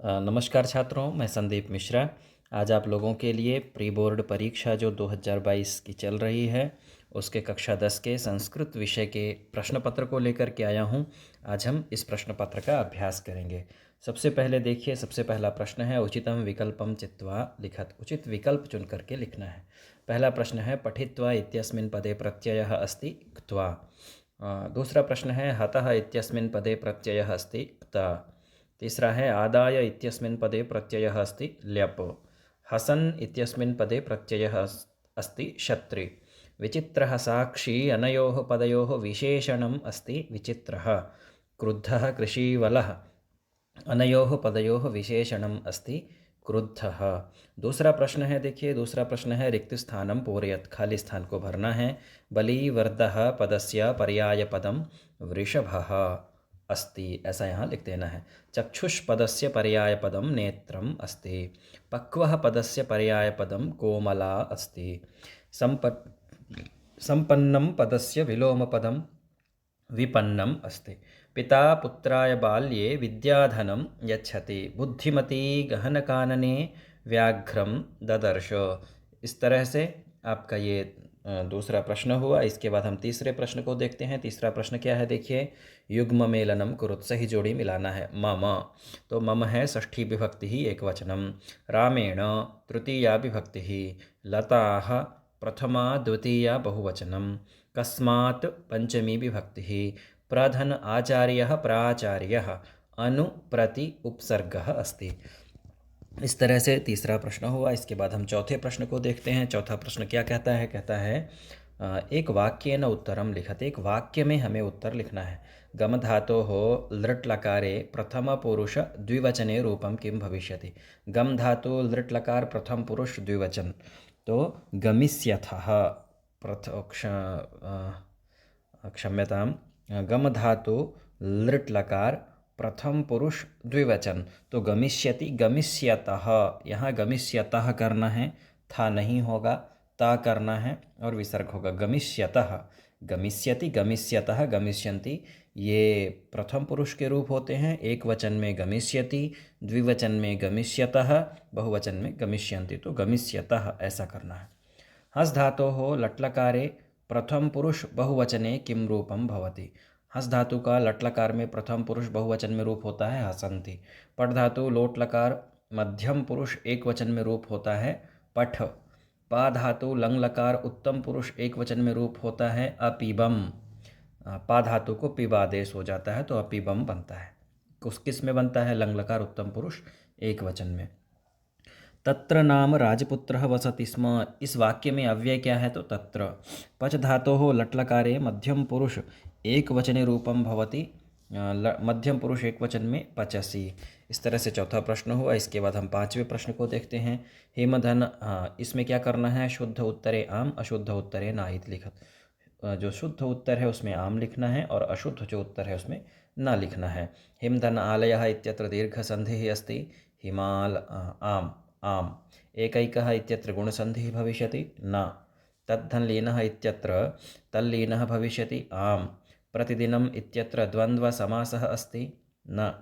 नमस्कार छात्रों, मैं संदीप मिश्रा। आज आप लोगों के लिए प्री बोर्ड परीक्षा जो 2022 की चल रही है उसके कक्षा 10 के संस्कृत विषय के प्रश्न पत्र को लेकर के आया हूं। आज हम इस प्रश्न पत्र का अभ्यास करेंगे। सबसे पहले देखिए, सबसे पहला प्रश्न है उचितम विकल्पम चित्वा लिखत। उचित विकल्प चुन करके लिखना है। पहला प्रश्न है पठित्वा इत्यस्मिन् पदे प्रत्ययः अस्ति क्त्वा। दूसरा प्रश्न है हतः इत्यस्मिन् पदे प्रत्ययः अस्ति क्ता। तीसरा है आदाय इत्यस्मिन् पदे प्रत्ययः अस्ति ल्यप। हसन् इत्यस्मिन् पदे प्रत्ययः अस्ति शत्रि। विचित्रः साक्षी अनयोः पदयोः विशेषणम् अस्ति विचित्रः। क्रुद्धः कृषीवलः अनयोः पदयोः विशेषणम् अस्ति क्रुद्धः। दूसरा प्रश्न है, देखिए दूसरा प्रश्न है रिक्त स्थानं पूरयत्। खाली स्थान को भरना है। बलिवर्दः पदस्य पर्यायपदं वृषभः अस्ति, ऐसा यहाँ लिख देना है। चक्षुष पदस्य पर्यायपदं नेत्रम् अस्ति। पक्वः पदस्य पर्यायपदं कोमला अस्ति। संपन्नं पदस्य विलोमपदं विपन्नम् अस्ति। पिता पुत्राय बाल्ये विद्याधनं यच्छति। बुद्धिमती गहनकानने व्याघ्रं ददर्श। इस तरह से आपका ये दूसरा प्रश्न हुआ। इसके बाद हम तीसरे प्रश्न को देखते हैं। तीसरा प्रश्न क्या है, देखिए युग्म मेलनम कुरुत्। सही जोड़ी मिलाना है। मम, तो मम है षष्ठी विभक्ति ही एकवचनम। रामेण तृतीया विभक्ति ही। लताः प्रथमा द्वितीया बहुवचनम। कस्मात् पंचमी विभक्ति ही। प्रधन आचार्यः प्राचार्यः अनु प्रति उपसर्गः अस्ति। इस तरह से तीसरा प्रश्न हुआ। इसके बाद हम चौथे प्रश्न को देखते हैं। चौथा प्रश्न क्या कहता है, कहता है एक वाक्येन उत्तरम लिखत। एक वाक्य में हमें उत्तर लिखना है। गम धातोः लृट् लकारे प्रथम पुरुष द्विवचने रूपम किम भविष्यति। गम धातु लृट् लकार प्रथम पुरुष द्विवचन, तो गमिष्यथः क्षम्यतां, गम धातु लृट् लकार प्रथम पुरुष द्विवचन, तो गमिष्यति गमिष्यतः। यहाँ गमिष्यतः करना है, था नहीं होगा, ता करना है और विसर्ग होगा। गमिष्यतः, गमिष्यति गमिष्यतः गमिष्यन्ति, ये प्रथम पुरुष के रूप होते हैं। एक वचन में गमिष्यति, द्विवचन में गमिष्यतः, बहुवचन में गमिष्यन्ति, तो गमिष्यतः ऐसा करना है। हस् धातोः लट्लकारे प्रथम पुरुष बहुवचने किम रूपम भवति। हस धातु का लट्लकार में प्रथम पुरुष बहुवचन में रूप होता है हसन्ति। पठ धातु लोट लकार मध्यम पुरुष एक वचन में रूप होता है पठ। पा धातु लंग लकार उत्तम पुरुष एक वचन में रूप होता है अपीबम। पा धातु को पिबादेश हो जाता है तो अपीबम बनता है। किस में बनता है, लंग लकार उत्तम पुरुष एक वचन में। तत्र नाम राजपुत्रः वसति स्म। इस वाक्य में अव्यय क्या है, तो तत्र। पच धातोः लट्लकारे मध्यम पुरुष एक वचने रूपम भवति। मध्यम पुरुष एक वचन में पचसी। इस तरह से चौथा प्रश्न हुआ। इसके बाद हम पांचवें प्रश्न को देखते हैं। हेमधन, इसमें क्या करना है, शुद्ध उत्तरे आम अशुद्ध उत्तरे नाहित लिखत। जो शुद्ध उत्तर है उसमें आम लिखना है और अशुद्ध जो उत्तर है उसमें ना लिखना है। हिमधन आलयः इत्यत्र दीर्घ संधिः अस्ति। हिमाल आम आम। एकैकः इत्यत्र गुणसन्धिः भविष्यति न। तद्धन लीनः इत्यत्र तल्लीनः भविष्यति आम। प्रतिदिनम् इत्यत्र द्वन्द्वसमासः अस्ति न।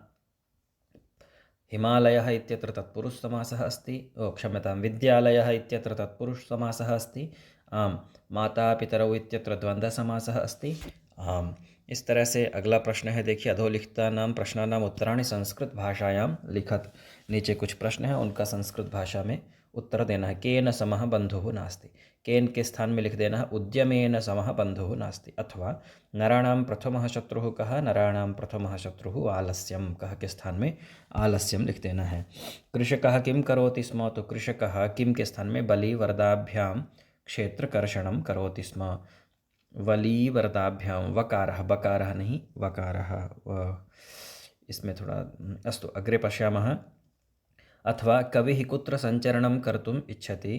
हिमालयः इत्यत्र तत्पुरुषसमासः अस्ति। क्षम्यतां, विद्यालयः इत्यत्र तत्पुरुषसमासः अस्ति आम। माता पितरौ इत्यत्र द्वन्द्वसमासः अस्ति आम। इस तरह से अगला प्रश्न है, देखिए अधोलिखितानां प्रश्नानाम् उत्तराणि संस्कृत भाषायां लिखत। नीचे कुछ प्रश्न हैं, उनका संस्कृत भाषा में उत्तर देना है। केन समः बन्धुः नास्ति। केन के स्थान में लिख देना है उद्यमेन समः बन्धुः नास्ति। अथवा नराणां प्रथमः शत्रुः कः। नराणां प्रथमः शत्रुः आलस्यं। कः के स्थान में आलस्यम लिख देना है। कृषकः किं करोति स्म, तो कृषकः किम के स्थान में बलिवर्दाभ्यां क्षेत्रकर्षणं करोति स्म। वलीवर्दाभ्यां वकारः, बकारः नहीं वकारः। इसमें थोड़ा अस्तु अग्रे पश्यामः। अथवा कविः कुत्र सञ्चरणं कर्तुम् इच्छति।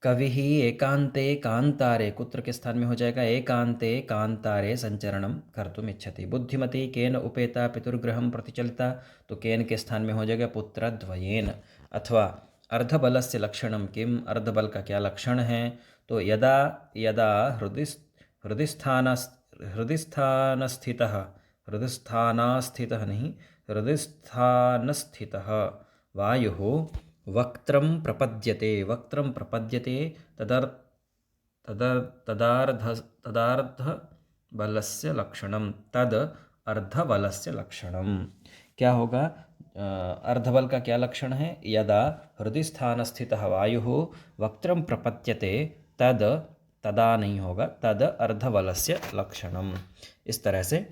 कविः एकान्ते कान्तारे, कुत्र के स्थान में हो जाएगा एकान्ते कान्तारे संचरणं कर्तुम् इच्छति। बुद्धिमती केन उपेता पितुर्गृहं प्रतिचलिता, तो केन के स्थान में हो जाएगा पुत्रद्वयेन। अथवा अर्धबलस्य लक्षणं किम, अर्धबल का क्या लक्षण है, तो यदा यदा हृदिस्थानस्थितः, हृदस्थानास्थितः नहीं हृदिस्थानस्थितः वायुः वक्त्रं प्रपद्यते। वक्त्रं प्रपद्यते तदार्धबलस्य लक्षणं। तद अर्धबलस्य लक्षणम। क्या होगा? अर्धबल का क्या लक्षण है? यदा हृदयस्थानस्थितः वायुः वक्त्रं प्रपद्यते तद, तदा नहीं होगा, तद अर्धबलस्य लक्षणम। इस तरह से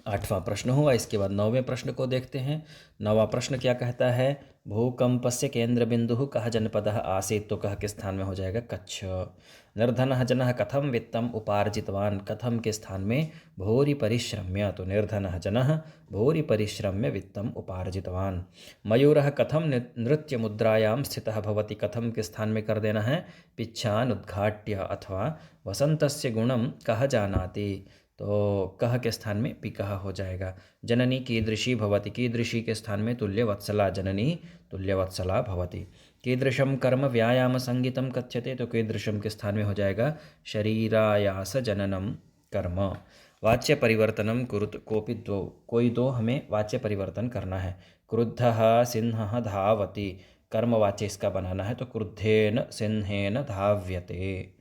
8वां प्रश्न हुआ। इसके बाद 9वें प्रश्न को देखते हैं। 9वां प्रश्न क्या कहता है? भूकंपस्य केंद्र बिंदु कः जनपदः आसीत्। तो कः के स्थान में हो जाएगा? कच्छ। निर्धनः जनः कथम वित्तम उपार्जितवान्। कथम के स्थान में भूरि परिश्रम्य। तो निर्धनः जनः भूरि परिश्रम्य वित्तम उपार्जितवान्। मयूरः कथम नृत्य मुद्रायां स्थितः भवति। कथम के स्थान में कर देना है पिच्छान उद्घाट्य। अथवा वसंतस्य गुणं कः जानाति। तो कह के स्थान में पिकः हो जाएगा। जननी कीदृशी भवति। कीदृशी के स्थान में तुल्यवत्सला। जननी तुल्यवत्सला भवति। कीदृशं कर्म व्यायाम संगीतम कथ्यते। तो कीदृशम के स्थान में हो जाएगा शरीरायास जननम कर्म। वाच्य परिवर्तनम कुरुत कोपि द्वौ। कोई दो हमें वाच्य परिवर्तन करना है। क्रुद्धः सिंहः धावति। कर्म वाच्य इसका बनाना है, तो क्रुद्धेन सिंहेन धाव्यते।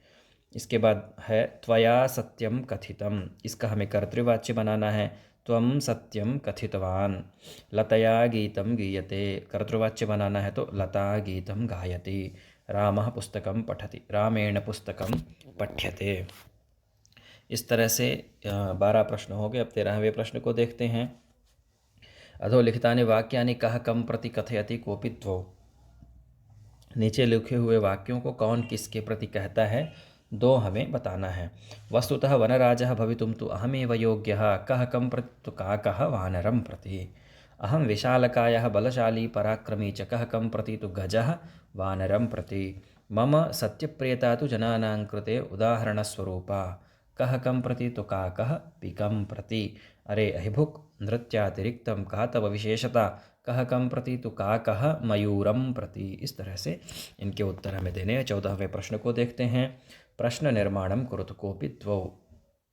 इसके बाद है त्वया सत्यम कथितम। इसका हमें कर्तृवाच्य बनाना है। त्वं सत्यम कथितवान। लतया गीतम गीयते। कर्तृवाच्य बनाना है, तो लता गीतम गायति। रामः पुस्तकम पठति। रामेण पुस्तकम पठ्यते। इस तरह से 12 प्रश्न हो गए। अब 13वें प्रश्न को देखते हैं। अधोलिखितानि वाक्यानि कः कं प्रति कथयति कोपि द्वौ। नीचे लिखे हुए वाक्यों को कौन किसके प्रति कहता है, दो हमें बताना है। वस्तुतः वनराजः भवितुं तु अहमेव योग्यः। कः कं प्रति। तो काकः वानरं प्रति। अहं विशालकायः बलशाली पराक्रमी च। कः कं प्रति। तो गजः वानरं प्रति। मम सत्यप्रियता तु जनानां कृते उदाहरणस्वरूपा। कः कं प्रति। तो काकः पिकं प्रति। अरे अहिभुक् नृत्यातिरिक्तं का तव विशेषता। कः कं प्रति। तो काकः मयूरं प्रति। इस तरह से इनके उत्तर हमें देने हैं। 14वें प्रश्न को देखते हैं। प्रश्न निर्माणम कुरुत कोपि द्वौ।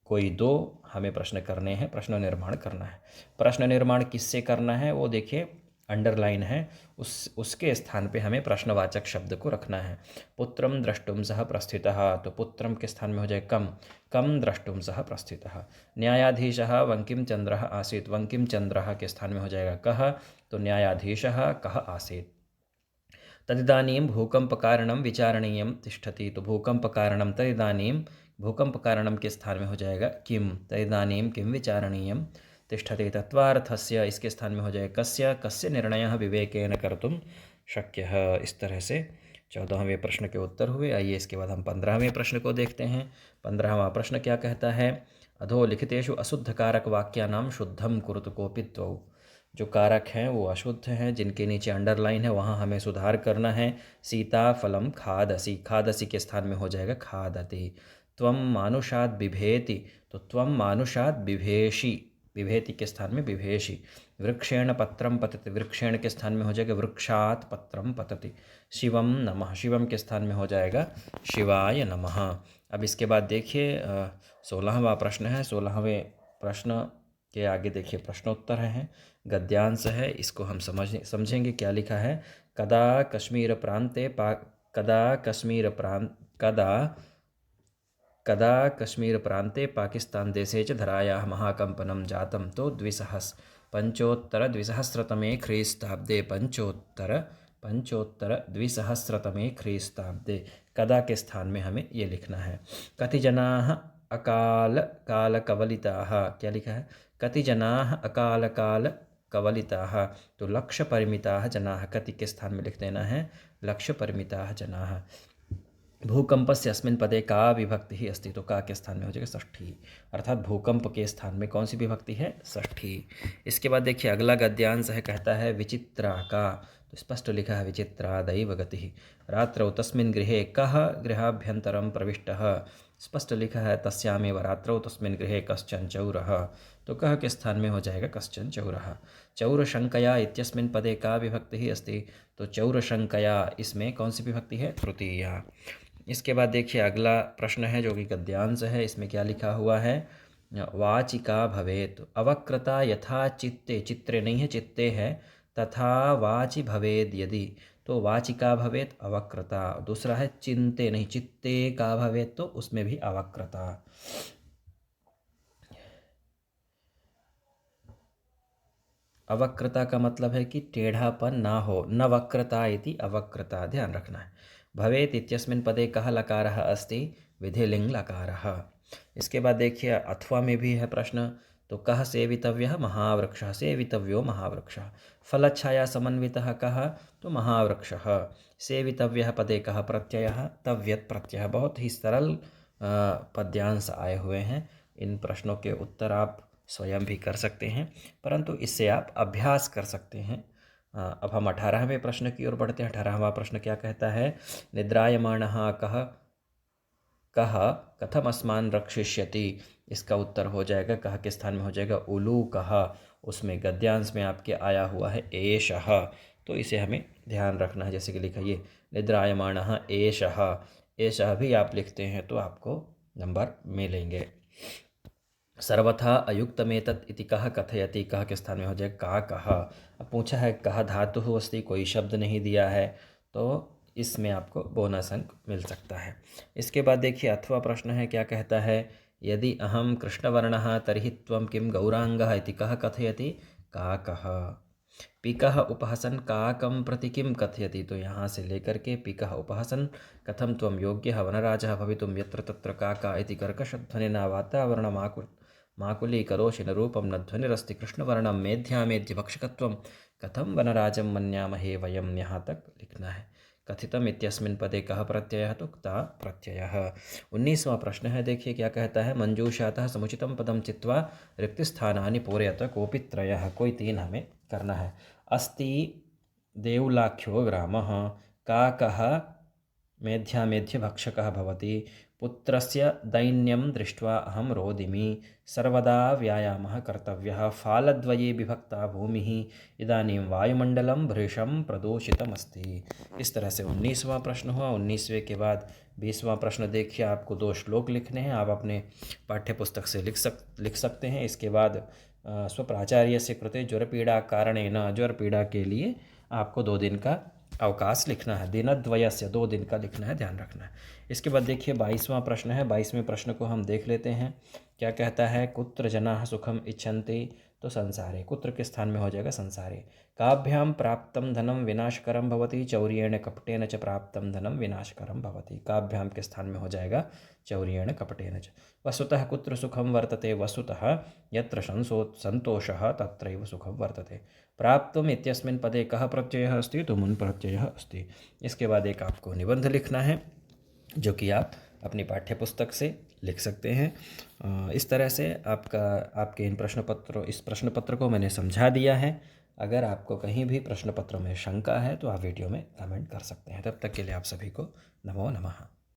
कोई दो हमें प्रश्न करने हैं, प्रश्न निर्माण करना है। प्रश्न निर्माण किससे करना है वो देखिए, अंडरलाइन है, उसके स्थान पे हमें प्रश्नवाचक शब्द को रखना है। पुत्रम द्रष्टुम सह प्रस्थितः। तो पुत्रम के स्थान में हो जाए कम। कम द्रष्टुम सह प्रस्थितः। न्यायाधीशः वंकिम चंद्रः आसीत्। वंकिम चंद्रः के स्थान में हो जाएगा कः। तो न्यायाधीशः कः आसीत्। तदिदानीं भूकंपकारणं विचारणीयं तिष्ठति। तो भूकंपकारणं तदिदानीं, भूकंपकारणं के स्थान में हो जाएगा किम। तदिदानीं किम विचारणीयं तिष्ठति। तत्वार्थस्य इसके स्थान में हो जाएगा कस्य। कस्य निर्णयः विवेकेन कर्तुं शक्यः। इस तरह से 14वें प्रश्न के उत्तर हुए। आइए इसके बाद हम 15वें प्रश्न को देखते हैं। 15वां प्रश्न क्या कहता है? अधोलिखितेषु अशुद्धकारक वाक्यानां शुद्धं कुरुत कोपि द्वौ। जो कारक हैं वो अशुद्ध हैं, जिनके नीचे अंडरलाइन है वहाँ हमें सुधार करना है। सीता फलम खादसी। खादसी के स्थान में हो जाएगा खादति। त्वम मानुषाद बिभेति। तो त्वम मानुषाद बिभेषि। बिभेति के स्थान में बिभेषि। वृक्षेण पत्रम पतति। वृक्षेण के स्थान में हो जाएगा वृक्षात पत्रम पतति। शिवम नमः। शिवम के स्थान में हो जाएगा शिवाय नमः। अब इसके बाद देखिए 16वां प्रश्न है। 16वें प्रश्न के आगे देखिए प्रश्नोत्तर हैं, गद्यांश है, इसको हम समझेंगे क्या लिखा है। कदा कश्मीर प्रांते कदा कश्मीर प्रांते पाकिस्तान देशे च धरायाः महाकम्पनं जातं। तो 2500-द्विसहस्रतमे ख्रीस्ताब्दे। पंचोत्तर 2000तमे ख्रीस्ताब्दे। कदा के स्थान में हमें ये लिखना है। कति जनाः अकाल काल कवलिताः। क्या लिखा है? कति जनाः अकाल काल कवलिताः। तो लक्ष्य परिमिताः जनाः। कति के स्थान में लिख देना है लक्ष्य परिमिताः जनाः। भूकंपस्य अस्मिन् पदे का विभक्ति ही अस्ति। तो का के स्थान में हो जाएगा षष्ठी। अर्थात भूकंप के स्थान में कौन सी विभक्ति है? षष्ठी। इसके बाद देखिए अगला गद्यांश है, कहता है विचित्रा का। तो स्पष्ट लिखा है विचित्रादैव गतिः। रात्रौ तस्मिन् गृहे कः गृहाभ्यन्तरं प्रविष्टः। स्पष्ट लिखा है तस्यामेव रात्रौ तस्मिन् गृहे कश्चन चौरः। तो कः के स्थान में हो जाएगा कश्चन चौरः। चौरशंकया इत्यस्मिन् पदे का विभक्ति ही अस्ति। तो चौरशंकया इसमें कौन सी विभक्ति है? तृतीया। इसके बाद देखिए अगला प्रश्न है जो कि गद्यांश है। इसमें क्या लिखा हुआ है? वाचिका भवेत्। अवक्रता यथा चित्ते, चित्रे नहीं है चित्ते है, तथा वाचि भवेद यदि, तो वाचिका भवेत् अवक्रता। दूसरा है चिंते नहीं चित्ते का भवेत्, तो उसमें भी अवक्रता। अवक्रता का मतलब है कि टेढ़ापन ना हो, न वक्रता इति अवक्रता, ध्यान रखना है। भवेत् इत्यस्मिन् पदे कः लकारः अस्ति, विधिलिङ् लकारः। इसके बाद देखिए अथवा में भी है प्रश्न, तो कः सेवितव्यः, महावृक्षः, सेवितव्यो महावृक्षः। फलच्छाया समन्वितः कः, तो महावृक्षः। सेवितव्यः पदे कः प्रत्ययः, तव्यत् प्रत्ययः। बहुत ही सरल पद्यांश आए हुए हैं। इन प्रश्नों के उत्तर आप स्वयं भी कर सकते हैं, परंतु इससे आप अभ्यास कर सकते हैं। अब हम 18वें प्रश्न की ओर बढ़ते हैं। 18वां प्रश्न क्या कहता है, निद्रायमाणः कः कः कथमस्मान् रक्षिष्यति। इसका उत्तर हो जाएगा, कः के स्थान में हो जाएगा उलू कः। उसमें गद्यांश में आपके आया हुआ है एषः, तो इसे हमें ध्यान रखना है। जैसे कि लिखा ये निद्रायमाणः एषः, एषः भी आप लिखते हैं तो आपको नंबर मिलेंगे। सर्वथा अयुक्तमेतत् इति कः कथयति, कः के स्थान में हो जाए का कः। अब पूछा है कः धातुः अस्ति, कोई शब्द नहीं दिया है, तो इसमें आपको बोनस अंक मिल सकता है। इसके बाद देखिए अथवा प्रश्न है, क्या कहता है, यदि अहं कृष्णवर्णः तर्हि त्वं किं गौराङ्गः इति कः कथयति, का कः। पिकः उपहसन काकं प्रति किं कथयति, तो यहाँ से लेकर के पिकः उपहसन कथं त्वं योग्यः वनराजः भवितुं यत्र तत्र काका इति कर्कशध्वनिना माकुलीकरोषि न रूपं न ध्वनिरस्ति कृष्णवर्णं मेध्यामेध्य भक्षकत्वं कथं वनराजं मन्यामहे वयं, यहाँ तक लिखना है। कथितम इत्यस्मिन् पदे कः प्रत्ययः, तो क्ता प्रत्ययः। 19वां प्रश्न है, देखिए क्या कहता है, मंजूषातः समुचितं पदं चित्वा रिक्तस्थानानि पूरयत, कोऽपि त्रयः, कोई 3 हमें करना है। अस्ति देवलाख्यो ग्रामः, काकः मेध्यामेध्य भक्षकः भवति, पुत्रस्य दैन्यं दृष्ट्वा अहं रोदिमि, सर्वदा व्यायामः कर्तव्यः, फालद्वये विभक्ता भूमिः, इदानीं वायुमण्डलं भृशं प्रदूषितमस्ति। इस तरह से 19वां प्रश्न हुआ। 19वें के बाद 20वां प्रश्न देखिए, आपको 2 श्लोक लिखने हैं, आप अपने पाठ्यपुस्तक से लिख सकते हैं। इसके बाद स्वप्राचार्यस्य कृते ज्वरपीड़ा कारणेन, ज्वरपीड़ा के लिए आपको 2 दिन का अवकाश लिखना है। दिनद्वयस्य, 2 दिन का लिखना है, ध्यान रखना है। इसके बाद देखिए 22वां प्रश्न है। 22वें प्रश्न को हम देख लेते हैं, क्या कहता है, कुत्र जनाः सुखम इच्छन्ति, तो संसारे, कुत्र के स्थान में हो जाएगा संसारे। काभ्याम प्राप्तम धनम विनाशकरम भवति, चौर्येण कपटेन च प्राप्तम धनम विनाशकरम भवति। काभ्याम के स्थान में हो जाएगा चौर्येण कपटेन च। वस्तुतः कुत्र सुखम वर्तते, वस्तुतः यत्र संतोषः तत्रैव सुखम वर्तते। प्राप्तुम इत्यस्मिन् पदे कः प्रत्ययः अस्ति, तो मुन् प्रत्ययः अस्ति। इसके बाद एक आपको निबंध लिखना है, जो कि आप अपनी पाठ्यपुस्तक से लिख सकते हैं। इस तरह से आपके इस प्रश्न पत्र को मैंने समझा दिया है। अगर आपको कहीं भी प्रश्न पत्र में शंका है तो आप वीडियो में कमेंट कर सकते हैं। तब तक के लिए आप सभी को नमो नमः।